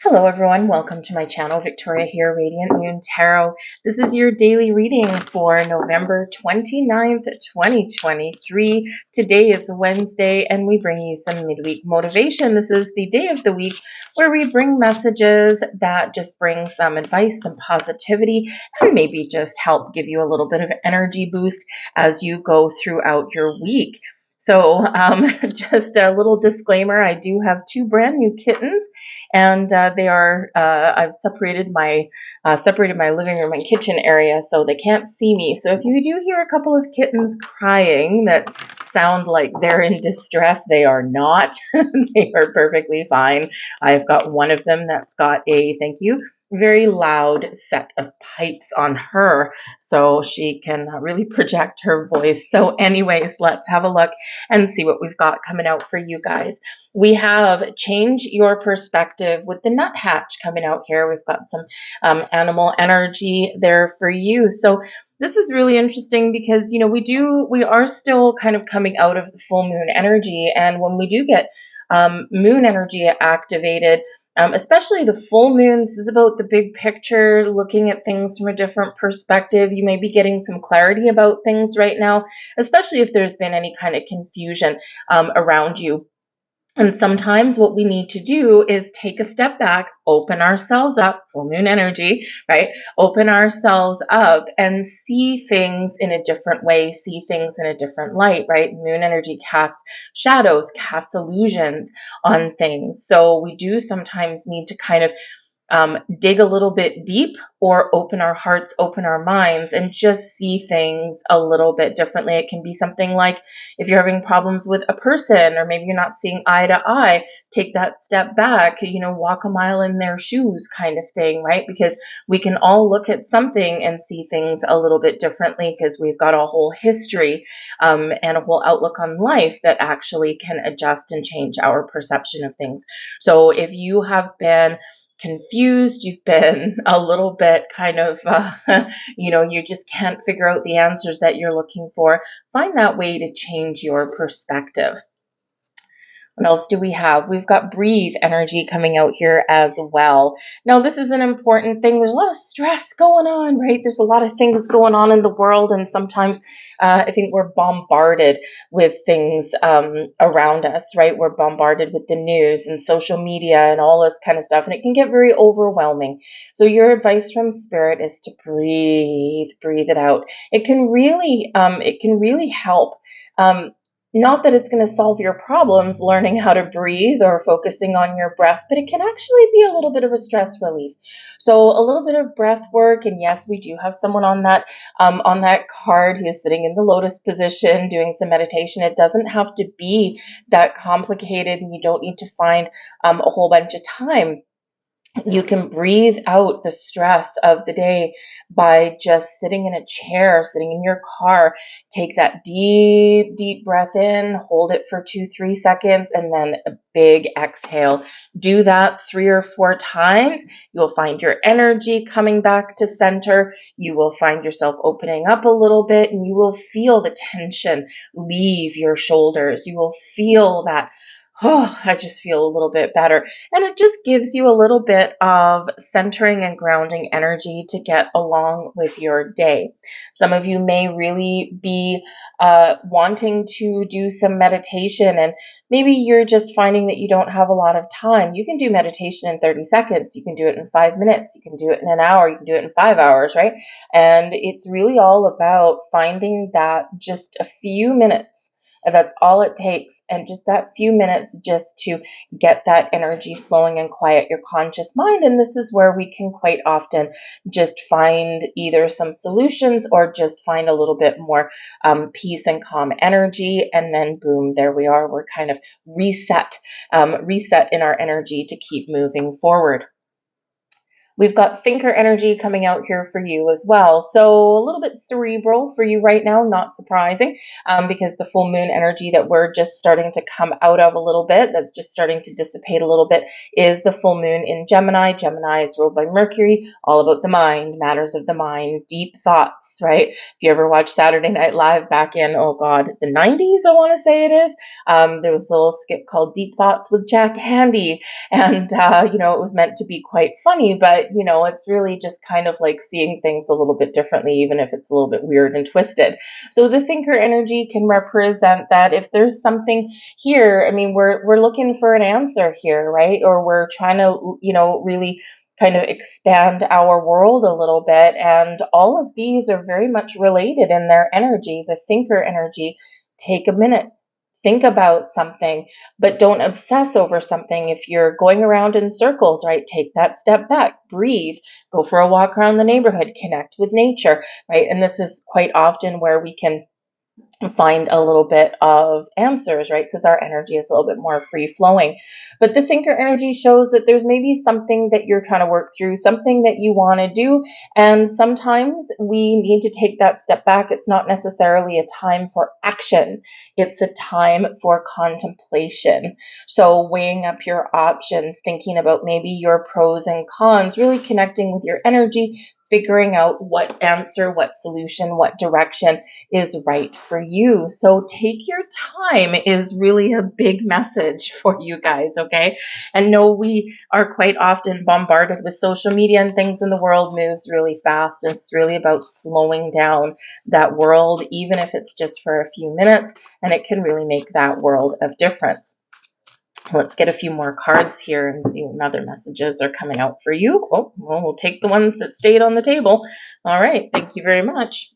Hello everyone, welcome to my channel. Victoria here, Radiant Moon Tarot. This is your daily reading for November 29th, 2023. Today is Wednesday and we bring you some midweek motivation. This is the day of the week where we bring messages that just bring some advice, some positivity, and maybe just help give you a little bit of energy boost as you go throughout your week. So just a little disclaimer, I do have two brand new kittens and they are I've separated my living room and kitchen area so they can't see me. So if you do hear a couple of kittens crying that sound like they're in distress, they are not. They are perfectly fine. I've got one of them that's got a, thank you, very loud set of pipes on her so she can really project her voice. So anyways, let's have a look and see what we've got coming out for you guys. We have Change Your Perspective with the nuthatch coming out here. We've got some animal energy there for you. So this is really interesting because, you know, we are still kind of coming out of the full moon energy. And when we do get moon energy activated, especially the full moons, this is about the big picture, looking at things from a different perspective. You may be getting some clarity about things right now, especially if there's been any kind of confusion around you. And sometimes what we need to do is take a step back, open ourselves up, full moon energy, right? Open ourselves up and see things in a different way, see things in a different light, right? Moon energy casts shadows, casts illusions on things. So we do sometimes need to kind of dig a little bit deep or open our hearts, open our minds, and just see things a little bit differently. It can be something like if you're having problems with a person or maybe you're not seeing eye to eye, take that step back, you know, walk a mile in their shoes kind of thing, right? Because we can all look at something and see things a little bit differently because we've got a whole history and a whole outlook on life that actually can adjust and change our perception of things. So if you have been confused, you've been a little bit kind of, you just can't figure out the answers that you're looking for, find that way to change your perspective. What else do we have? We've got breathe energy coming out here as well. Now, this is an important thing. There's a lot of stress going on, right? There's a lot of things going on in the world, and sometimes I think we're bombarded with things around us, right? We're bombarded with the news and social media and all this kind of stuff, and it can get very overwhelming. So your advice from Spirit is to breathe it out. It can really help. Not that it's going to solve your problems, learning how to breathe or focusing on your breath, but it can actually be a little bit of a stress relief. So a little bit of breath work, and yes, we do have someone on that card who is sitting in the lotus position doing some meditation. It doesn't have to be that complicated, and you don't need to find a whole bunch of time. You can breathe out the stress of the day by just sitting in a chair, sitting in your car. Take that deep breath in, hold it for 2-3 seconds, and then a big exhale. Do that 3 or 4 times. You will find your energy coming back to center. You will find yourself opening up a little bit, and you will feel the tension leave your shoulders. You will feel that, oh, I just feel a little bit better. And it just gives you a little bit of centering and grounding energy to get along with your day. Some of you may really be wanting to do some meditation, and maybe you're just finding that you don't have a lot of time. You can do meditation in 30 seconds. You can do it in 5 minutes. You can do it in an hour. You can do it in 5 hours, right? And it's really all about finding that just a few minutes. That's all it takes. And just that few minutes just to get that energy flowing and quiet your conscious mind. And this is where we can quite often just find either some solutions or just find a little bit more peace and calm energy. And then boom, there we are. We're kind of reset in our energy to keep moving forward. We've got thinker energy coming out here for you as well. So a little bit cerebral for you right now, not surprising, because the full moon energy that we're just starting to come out of a little bit, that's just starting to dissipate a little bit, is the full moon in Gemini. Gemini is ruled by Mercury, all about the mind, matters of the mind, deep thoughts, right? If you ever watched Saturday Night Live back in, oh God, the 90s, I want to say it is, there was a little skit called Deep Thoughts with Jack Handy. And, it was meant to be quite funny, but, it's really just kind of like seeing things a little bit differently, even if it's a little bit weird and twisted. So the thinker energy can represent that if there's something here, I mean, we're looking for an answer here, right? Or we're trying to, really kind of expand our world a little bit. And all of these are very much related in their energy. The thinker energy, take a minute. Think about something, but don't obsess over something. If you're going around in circles, right, take that step back, breathe, go for a walk around the neighborhood, connect with nature, right? And this is quite often where we can find a little bit of answers, right? Because our energy is a little bit more free flowing. But the thinker energy shows that there's maybe something that you're trying to work through, something that you want to do. And sometimes we need to take that step back. It's not necessarily a time for action. It's a time for contemplation. So weighing up your options, thinking about maybe your pros and cons, really connecting with your energy, figuring out what answer, what solution, what direction is right for you. So take your time is really a big message for you guys, okay? And know we are quite often bombarded with social media and things, and the world moves really fast. And it's really about slowing down that world, even if it's just for a few minutes, and it can really make that world of difference. Let's get a few more cards here and see what other messages are coming out for you. Oh, well, we'll take the ones that stayed on the table. All right, thank you very much.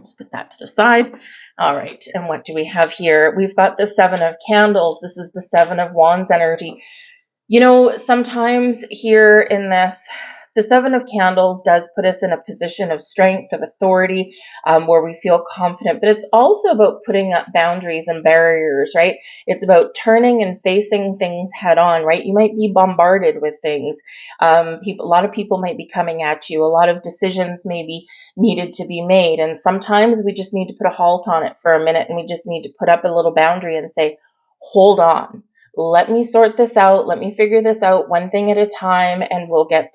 Just put that to the side. All right, and what do we have here? We've got the Seven of Candles. This is the Seven of Wands energy. Sometimes here in this, the Seven of Candles does put us in a position of strength, of authority, where we feel confident, but it's also about putting up boundaries and barriers, right? It's about turning and facing things head on, right? You might be bombarded with things. A lot of people might be coming at you. A lot of decisions may be needed to be made. And sometimes we just need to put a halt on it for a minute, and we just need to put up a little boundary and say, hold on. Let me sort this out. Let me figure this out one thing at a time, and we'll get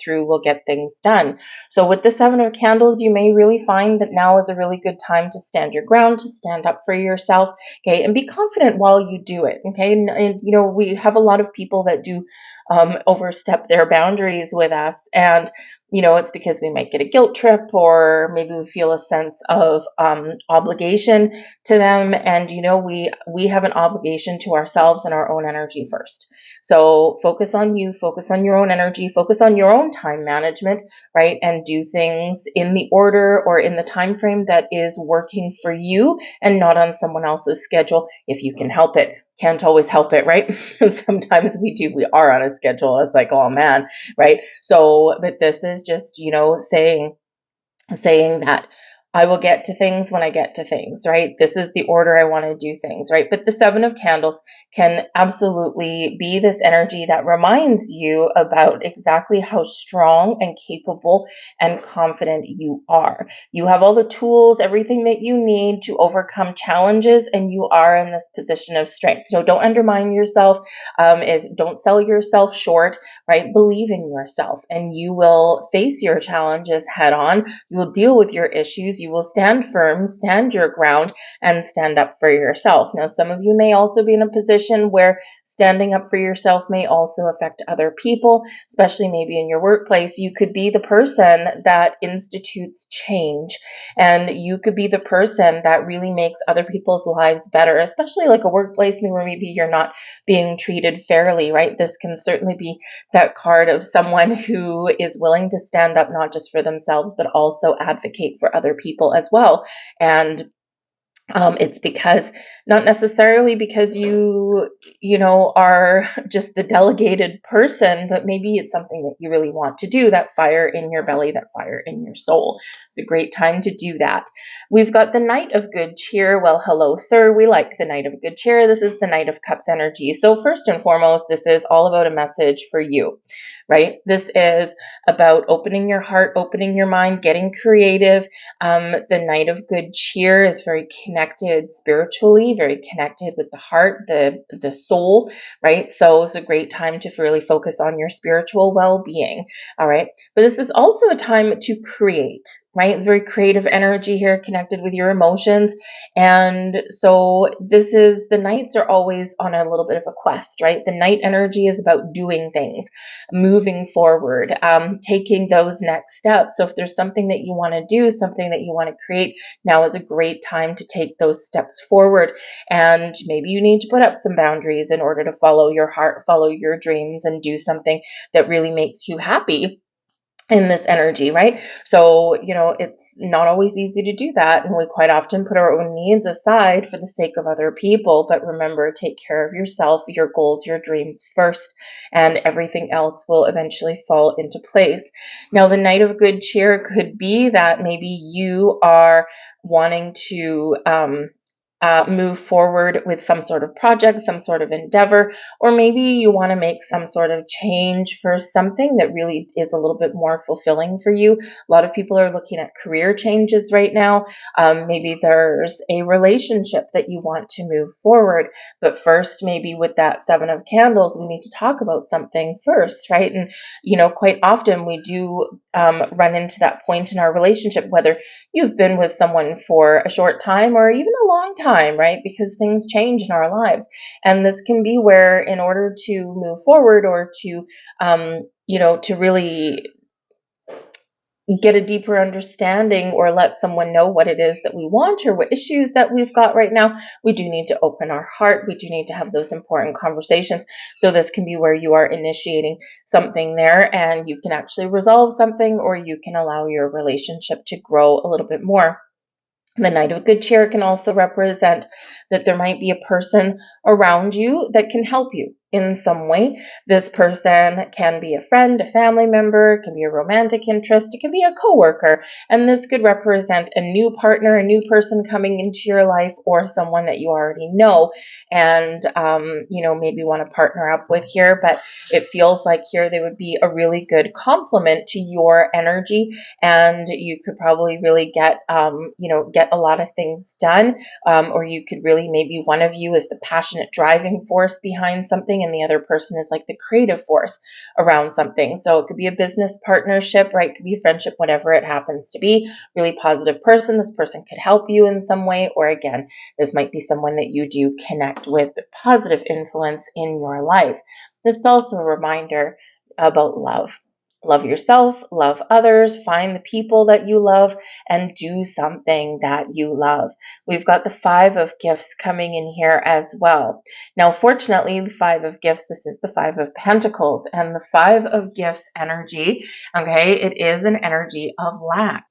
things done. So with the Seven of Candles, you may really find that now is a really good time to stand your ground, to stand up for yourself, okay, and be confident while you do it, okay? And we have a lot of people that do overstep their boundaries with us, and it's because we might get a guilt trip, or maybe we feel a sense of obligation to them. And, we have an obligation to ourselves and our own energy first. So focus on you, focus on your own energy, focus on your own time management, right? And do things in the order or in the time frame that is working for you and not on someone else's schedule if you can help it. Can't always help it, right? Sometimes we are on a schedule. It's like, oh man, right? So, but this is just, saying that I will get to things when I get to things, right? This is the order I want to do things, right? But the Seven of Candles can absolutely be this energy that reminds you about exactly how strong and capable and confident you are. You have all the tools, everything that you need to overcome challenges, and you are in this position of strength. So don't undermine yourself. Don't sell yourself short, right? Believe in yourself, and you will face your challenges head on. You will deal with your issues. You will stand firm, stand your ground, and stand up for yourself. Now, some of you may also be in a position where standing up for yourself may also affect other people, especially maybe in your workplace. You could be the person that institutes change, and you could be the person that really makes other people's lives better, especially like a workplace where maybe you're not being treated fairly, right? This can certainly be that card of someone who is willing to stand up not just for themselves, but also advocate for other people as well. And It's because not necessarily because are just the delegated person, but maybe it's something that you really want to do, that fire in your belly, that fire in your soul. It's a great time to do that. We've got the Knight of Good Cheer. Well, hello, sir. We like the Knight of Good Cheer. This is the Knight of Cups energy. So first and foremost, this is all about a message for you, right? This is about opening your heart, opening your mind, getting creative. The Knight of Good Cheer is very connected spiritually, very connected with the heart, the soul, right? So it's a great time to really focus on your spiritual well-being, all right? But this is also a time to create, right? Very creative energy here, connected with your emotions. And so the Knights are always on a little bit of a quest, right? The Knight energy is about doing things, moving forward, taking those next steps. So if there's something that you want to do, something that you want to create, now is a great time to take those steps forward. And maybe you need to put up some boundaries in order to follow your heart, follow your dreams, and do something that really makes you happy in this energy, right? So, it's not always easy to do that. And we quite often put our own needs aside for the sake of other people. But remember, take care of yourself, your goals, your dreams first, and everything else will eventually fall into place. Now, the Knight of Good Cheer could be that maybe you are wanting to, move forward with some sort of project, some sort of endeavor, or maybe you want to make some sort of change for something that really is a little bit more fulfilling for you. A lot of people are looking at career changes right now. Maybe there's a relationship that you want to move forward, but first, maybe with that Seven of Candles, we need to talk about something first, right? And, quite often we do run into that point in our relationship, whether you've been with someone for a short time or even a long time, right? Because things change in our lives. And this can be where, in order to move forward or to, to really get a deeper understanding or let someone know what it is that we want or what issues that we've got right now, we do need to open our heart. We do need to have those important conversations. So this can be where you are initiating something there and you can actually resolve something, or you can allow your relationship to grow a little bit more. The Knight of Good Cheer can also represent that there might be a person around you that can help you in some way. This person can be a friend, a family member, it can be a romantic interest, it can be a coworker, and this could represent a new partner, a new person coming into your life, or someone that you already know and maybe want to partner up with here. But it feels like here they would be a really good complement to your energy, and you could probably really get a lot of things done, or you could really, maybe one of you is the passionate driving force behind something and the other person is like the creative force around something. So it could be a business partnership, right? It could be a friendship, whatever it happens to be. Really positive person. This person could help you in some way, or again, this might be someone that you do connect with, positive influence in your life. This is also a reminder about love. Love yourself, love others, find the people that you love, and do something that you love. We've got the Five of Gifts coming in here as well. Now, fortunately, the Five of Gifts, this is the Five of Pentacles, and the Five of Gifts energy, okay, it is an energy of lack.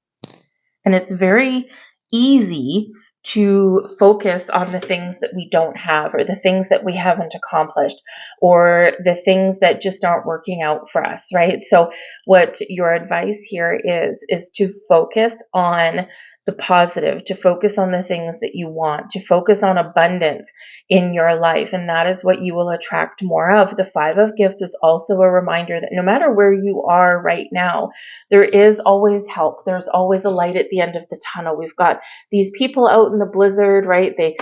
And it's very easy to focus on the things that we don't have, or the things that we haven't accomplished, or the things that just aren't working out for us, right? So what your advice here is to focus on the positive, to focus on the things that you want, to focus on abundance in your life. And that is what you will attract more of. The Five of Gifts is also a reminder that no matter where you are right now, there is always help. There's always a light at the end of the tunnel. We've got these people out in the blizzard, right? They,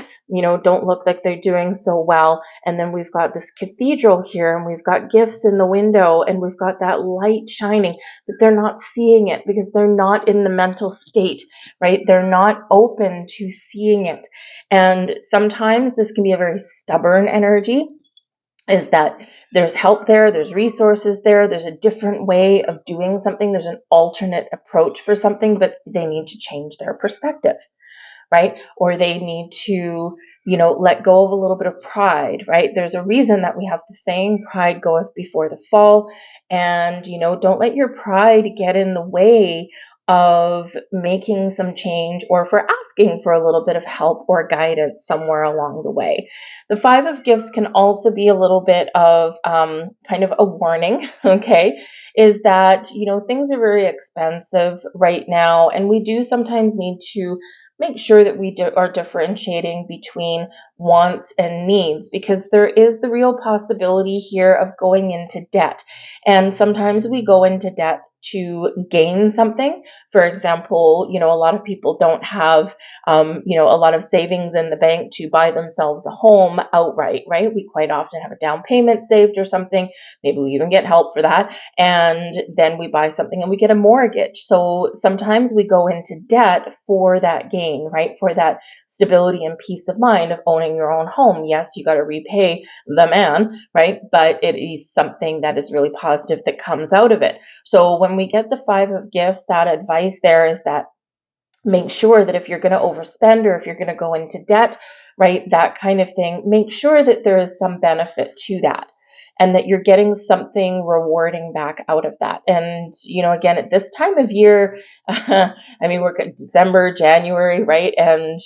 don't look like they're doing so well. And then we've got this cathedral here, and we've got gifts in the window, and we've got that light shining, but they're not seeing it because they're not in the mental state, right? They're not open to seeing it. And sometimes this can be a very stubborn energy, is that there's help there, there's resources there, there's a different way of doing something, there's an alternate approach for something, but they need to change their perspective, right? Or they need to, let go of a little bit of pride, right? There's a reason that we have the saying, pride goeth before the fall. And, don't let your pride get in the way of making some change or for asking for a little bit of help or guidance somewhere along the way. The Five of Gifts can also be a little bit of kind of a warning, okay, is that, things are very expensive right now, and we do sometimes need to make sure that we are differentiating between wants and needs, because there is the real possibility here of going into debt. And sometimes we go into debt to gain something. For example, a lot of people don't have, a lot of savings in the bank to buy themselves a home outright, right? We quite often have a down payment saved or something. Maybe we even get help for that. And then we buy something and we get a mortgage. So sometimes we go into debt for that gain, right? For that stability and peace of mind of owning your own home. Yes, you got to repay the man, right? But it is something that is really positive that comes out of it. So when we get the Five of Gifts, that advice there is that make sure that if you're going to overspend or if you're going to go into debt, right, that kind of thing, make sure that there is some benefit to that and that you're getting something rewarding back out of that. And, again, at this time of year, I mean, we're December, January, right? And,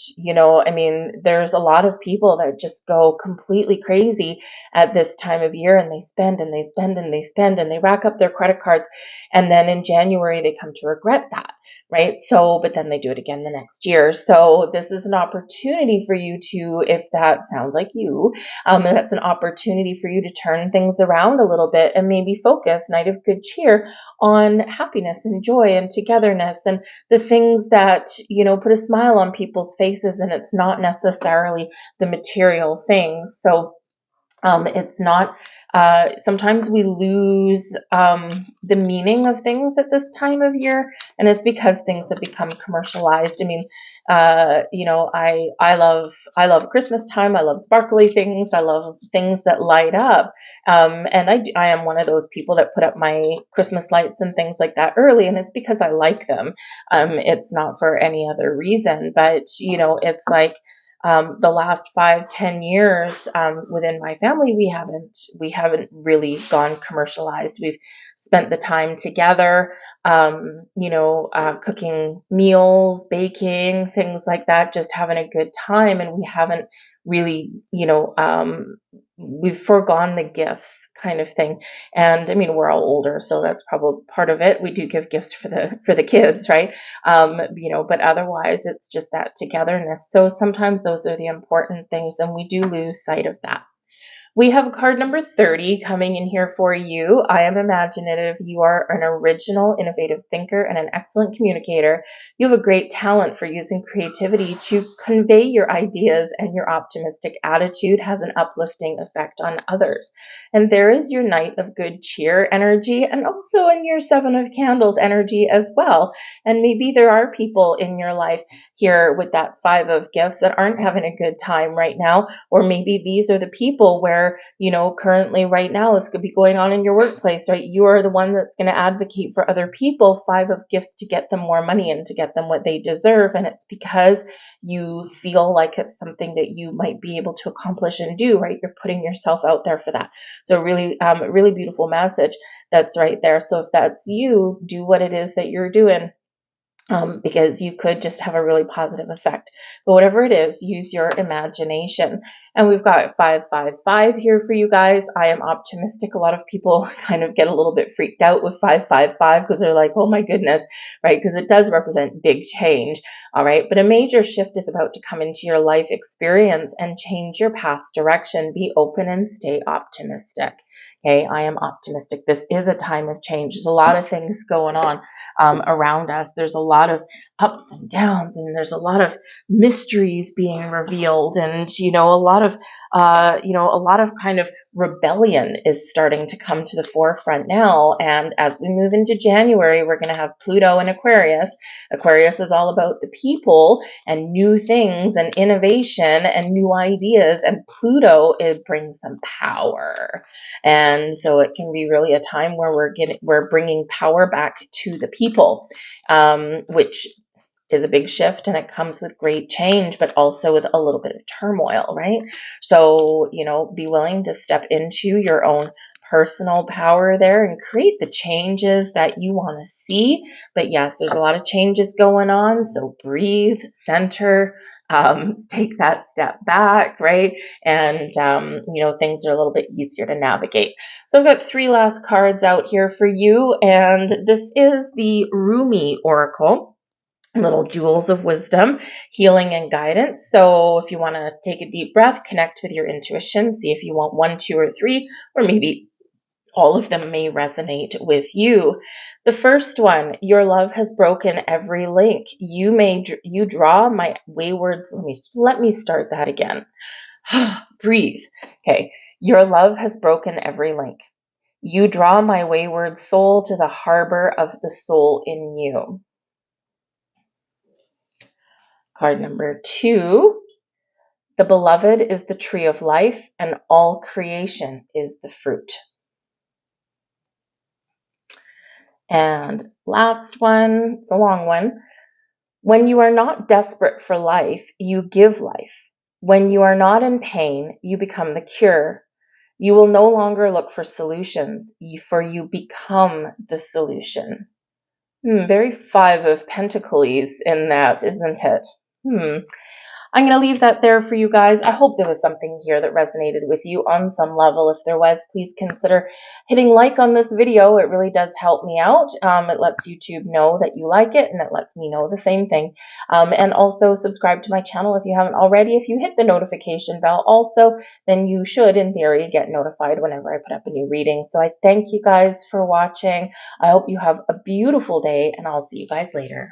there's a lot of people that just go completely crazy at this time of year, and they spend and they spend and they spend and they rack up their credit cards. And then in January, they come to regret that, right? So, but then they do it again the next year. So this is an opportunity for you to, if that sounds like you, that's an opportunity for you to turn things around a little bit and maybe focus, Night of Good Cheer, on happiness and joy and togetherness and the things that, put a smile on people's faces, and it's not necessarily the material things. So it's not, sometimes we lose the meaning of things at this time of year, and it's because things have become commercialized. I mean, I love Christmas time. I love sparkly things. I love things that light up. And I am one of those people that put up my Christmas lights and things like that early, and it's because I like them. It's not for any other reason, but it's like, the last 5-10 years within my family, we haven't really gone commercialized. We've spent the time together, cooking meals, baking, things like that, just having a good time. And we haven't really, we've forgone the gifts kind of thing. And I mean, we're all older, so that's probably part of it. We do give gifts for the kids, right? But otherwise it's just that togetherness. So sometimes those are the important things, and we do lose sight of that. We have card number 30 coming in here for you. I am imaginative. You are an original, innovative thinker and an excellent communicator. You have a great talent for using creativity to convey your ideas, and your optimistic attitude has an uplifting effect on others. And there is your Knight of Good Cheer energy, and also in your Seven of Candles energy as well. And maybe there are people in your life here with that Five of Gifts that aren't having a good time right now, or maybe these are the people where, currently right now this could be going on in your workplace, right? You are the one that's going to advocate for other people, Five of Gifts, to get them more money and to get them what they deserve. And it's because you feel like it's something that you might be able to accomplish and do, right? You're putting yourself out there for that. So really, really beautiful message that's right there. So if that's you, do what it is that you're doing. Because you could just have a really positive effect. But whatever it is, use your imagination. And we've got 555 here for you guys. I am optimistic. A lot of people kind of get a little bit freaked out with 555 because they're like, oh my goodness, right? Because it does represent big change. All right. But a major shift is about to come into your life experience and change your path's direction. Be open and stay optimistic. Okay. I am optimistic. This is a time of change. There's a lot of things going on around us. There's a lot of ups and downs, and there's a lot of mysteries being revealed, and a lot of kind of rebellion is starting to come to the forefront now. And as we move into January, we're going to have Pluto in Aquarius. Aquarius is all about the people and new things and innovation and new ideas, and Pluto, it brings some power. And so it can be really a time where we're bringing power back to the people, which is a big shift, and it comes with great change, but also with a little bit of turmoil, right? So, be willing to step into your own personal power there and create the changes that you want to see. But yes, there's a lot of changes going on. So breathe, center, take that step back, right? And, things are a little bit easier to navigate. So I've got 3 last cards out here for you. And this is the Rumi Oracle. Little jewels of wisdom, healing, and guidance. So if you want to take a deep breath, connect with your intuition, see if you want 1, 2, or 3, or maybe all of them may resonate with you. The first one, your love has broken every link. You draw my wayward. Let me start that again. Breathe. Okay. Your love has broken every link. You draw my wayward soul to the harbor of the soul in you. Card number 2, the beloved is the tree of life, and all creation is the fruit. And last one, it's a long one. When you are not desperate for life, you give life. When you are not in pain, you become the cure. You will no longer look for solutions, for you become the solution. Very 5 of Pentacles in that, isn't it? I'm going to leave that there for you guys. I hope there was something here that resonated with you on some level. If there was, please consider hitting like on this video. It really does help me out. It lets YouTube know that you like it, and it lets me know the same thing. And also subscribe to my channel if you haven't already. If you hit the notification bell also, then you should, in theory, get notified whenever I put up a new reading. So I thank you guys for watching. I hope you have a beautiful day, and I'll see you guys later.